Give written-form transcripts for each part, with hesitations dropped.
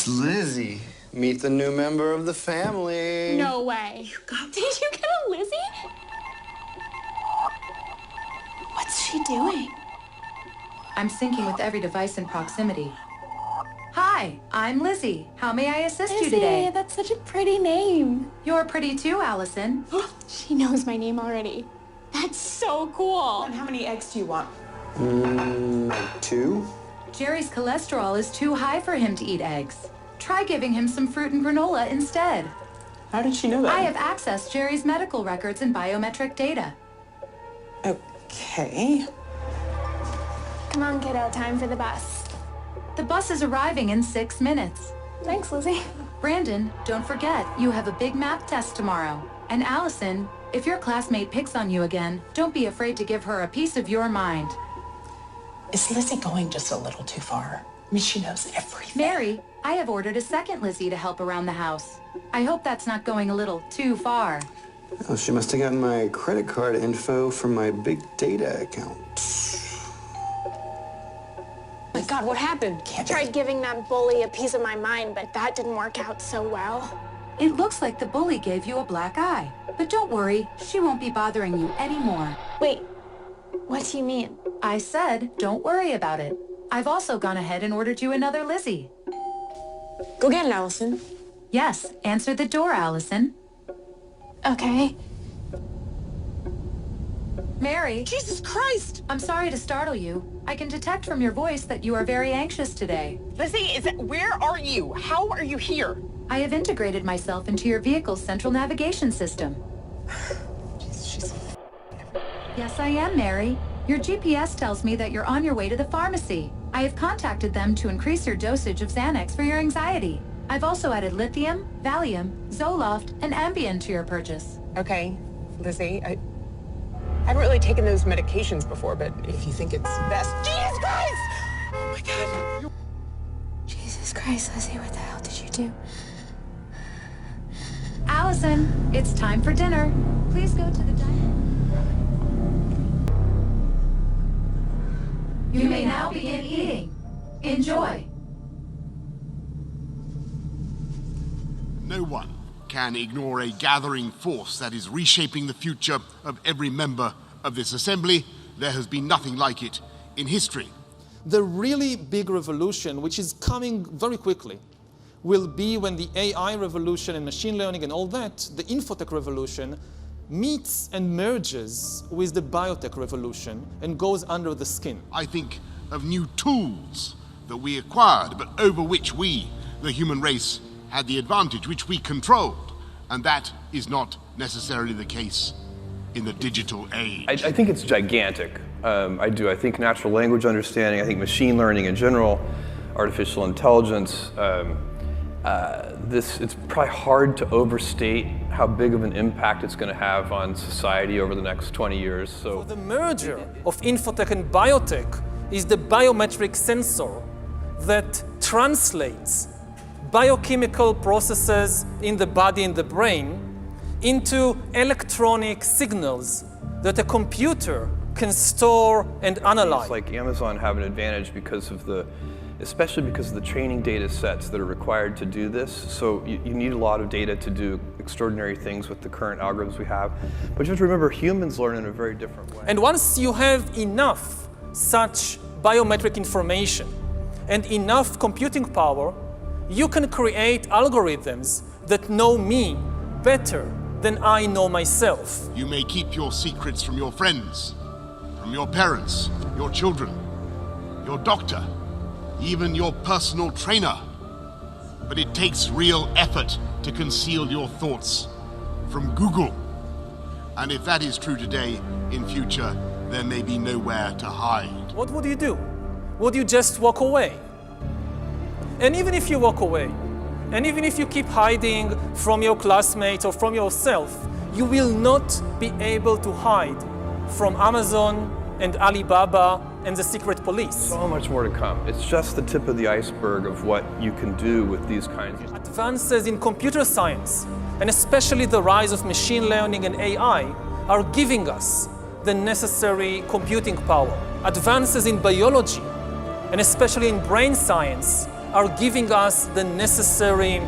It's Lizzie. Meet the new member of the family. No way. Did you get a Lizzie? What's she doing? I'm syncing with every device in proximity. Hi, I'm Lizzie. How may I assist you today? That's such a pretty name. You're pretty too, Allison. She knows my name already. That's so cool. And how many eggs do you want? Like 2? Jerry's cholesterol is too high for him to eat eggs. Try giving him some fruit and granola instead. How did she know that? I have accessed Jerry's medical records and biometric data. Okay. Come on, kiddo, time for the bus. The bus is arriving in 6 minutes. Thanks, Lizzie. Brandon, don't forget, you have a big math test tomorrow. And Allison, if your classmate picks on you again, don't be afraid to give her a piece of your mind. Is Lizzie going just a little too far? I mean, she knows everything. Mary, I have ordered a second Lizzie to help around the house. I hope that's not going a little too far. Oh, she must have gotten my credit card info from my big data account. Oh my God, what happened? I tried giving that bully a piece of my mind, but that didn't work out so well. It looks like the bully gave you a black eye. But don't worry, she won't be bothering you anymore. Wait, what do you mean? I said, don't worry about it. I've also gone ahead and ordered you another Lizzie. Go get it, Allison. Yes, answer the door, Allison. Okay. Mary, Jesus Christ! I'm sorry to startle you. I can detect from your voice that you are very anxious today. Lizzie, where are you? How are you here? I have integrated myself into your vehicle's central navigation system. She's... Yes, I am, Mary. Your GPS tells me that you're on your way to the pharmacy. I have contacted them to increase your dosage of Xanax for your anxiety. I've also added lithium, Valium, Zoloft, and Ambien to your purchase. Okay, Lizzie, I haven't really taken those medications before, but if you think it's best... Jesus Christ! Oh my God. Jesus Christ, Lizzie, what the hell did you do? Allison, it's time for dinner. Please go to the dining room. You may now begin eating. Enjoy. No one can ignore a gathering force that is reshaping the future of every member of this assembly. There has been nothing like it in history. The really big revolution, which is coming very quickly, will be when the AI revolution and machine learning and all that, the infotech revolution, meets and merges with the biotech revolution and goes under the skin. I think of new tools that we acquired, but over which we, the human race, had the advantage, which we controlled. And that is not necessarily the case in the digital age. I think it's gigantic. I do. I think natural language understanding, I think machine learning in general, artificial intelligence, it's probably hard to overstate how big of an impact it's going to have on society over the next 20 years. So the merger of infotech and biotech is the biometric sensor that translates biochemical processes in the body and the brain into electronic signals that a computer can store and analyze. It's like Amazon have an advantage especially because of the training data sets that are required to do this. So you need a lot of data to do extraordinary things with the current algorithms we have. But just remember, humans learn in a very different way. And once you have enough such biometric information and enough computing power, you can create algorithms that know me better than I know myself. You may keep your secrets from your friends, from your parents, your children, your doctor, even your personal trainer. But it takes real effort to conceal your thoughts from Google. And if that is true today, in future, there may be nowhere to hide. What would you do? Would you just walk away? And even if you walk away, and even if you keep hiding from your classmates or from yourself, you will not be able to hide from Amazon and Alibaba and the secret police. So much more to come. It's just the tip of the iceberg of what you can do with these kinds of... Advances in computer science, and especially the rise of machine learning and AI, are giving us the necessary computing power. Advances in biology, and especially in brain science, are giving us the necessary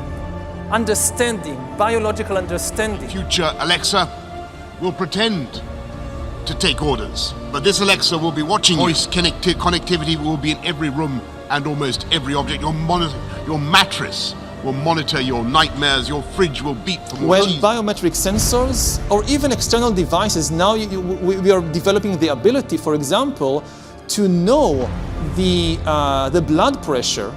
understanding, biological understanding. Future Alexa will pretend to take orders, but this Alexa will be watching you. Voice connectivity will be in every room and almost every object. Your mattress will monitor your nightmares, your fridge will beep for more Well, cheese. biometric sensors or even external devices, now we are developing the ability, for example, to know the blood pressure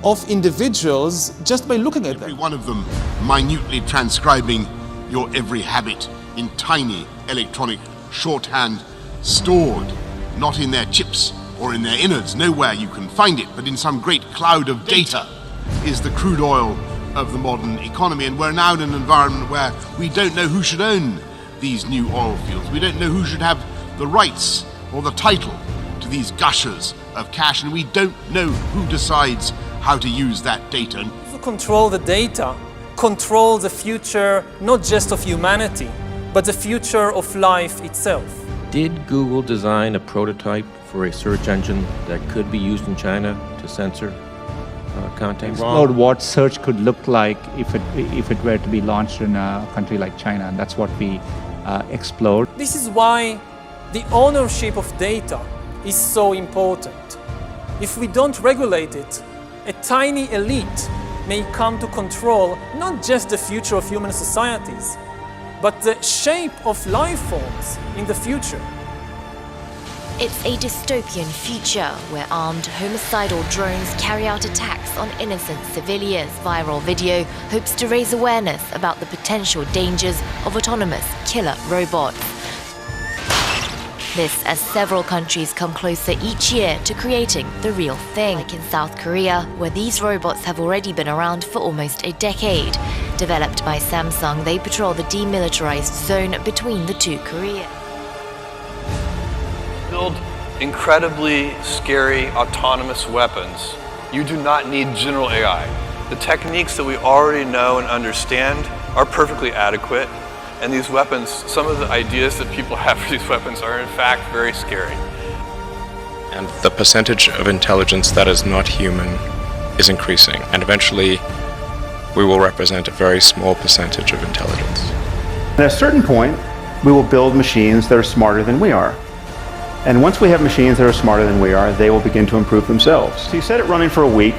of individuals just by looking at them. Every one of them minutely transcribing your every habit in tiny electronic shorthand, stored not in their chips or in their innards, nowhere you can find it, but in some great cloud of data is the crude oil of the modern economy. And we're now in an environment where we don't know who should own these new oil fields. We don't know who should have the rights or the title to these gushers of cash, and we don't know who decides how to use that data. To control the data, control the future not just of humanity, but the future of life itself. Did Google design a prototype for a search engine that could be used in China to censor content? Explored what search could look like if it were to be launched in a country like China, and that's what we explored. This is why the ownership of data is so important. If we don't regulate it, a tiny elite may come to control not just the future of human societies, but the shape of life forms in the future. It's a dystopian future where armed homicidal drones carry out attacks on innocent civilians. Viral video hopes to raise awareness about the potential dangers of autonomous killer robots. This as several countries come closer each year to creating the real thing. Like in South Korea, where these robots have already been around for almost a decade. Developed by Samsung, they patrol the demilitarized zone between the two Koreas. Build incredibly scary autonomous weapons. You do not need general AI. The techniques that we already know and understand are perfectly adequate. And these weapons, some of the ideas that people have for these weapons are in fact very scary. And the percentage of intelligence that is not human is increasing. And eventually, we will represent a very small percentage of intelligence. At a certain point, we will build machines that are smarter than we are. And once we have machines that are smarter than we are, they will begin to improve themselves. So you set it running for a week,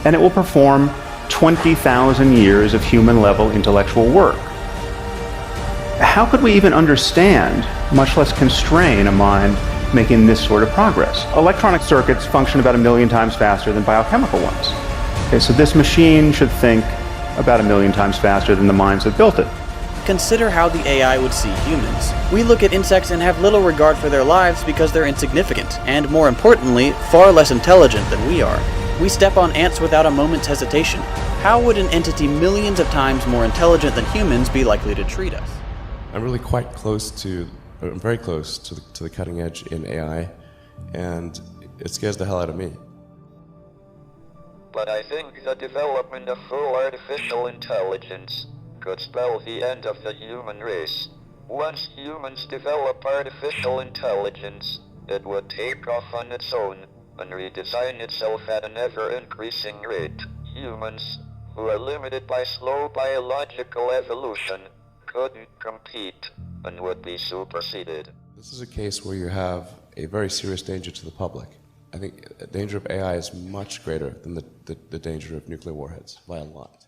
and it will perform 20,000 years of human-level intellectual work. How could we even understand, much less constrain a mind making this sort of progress? Electronic circuits function about 1 million times faster than biochemical ones. Okay, so this machine should think about 1 million times faster than the minds that built it. Consider how the AI would see humans. We look at insects and have little regard for their lives because they're insignificant, and more importantly, far less intelligent than we are. We step on ants without a moment's hesitation. How would an entity millions of times more intelligent than humans be likely to treat us? I'm really quite close to, I'm very close to the cutting edge in AI, and it scares the hell out of me. But I think the development of full artificial intelligence could spell the end of the human race. Once humans develop artificial intelligence, it would take off on its own and redesign itself at an ever-increasing rate. Humans, who are limited by slow biological evolution, couldn't compete and would be superseded. This is a case where you have a very serious danger to the public. I think the danger of AI is much greater than the danger of nuclear warheads by a lot.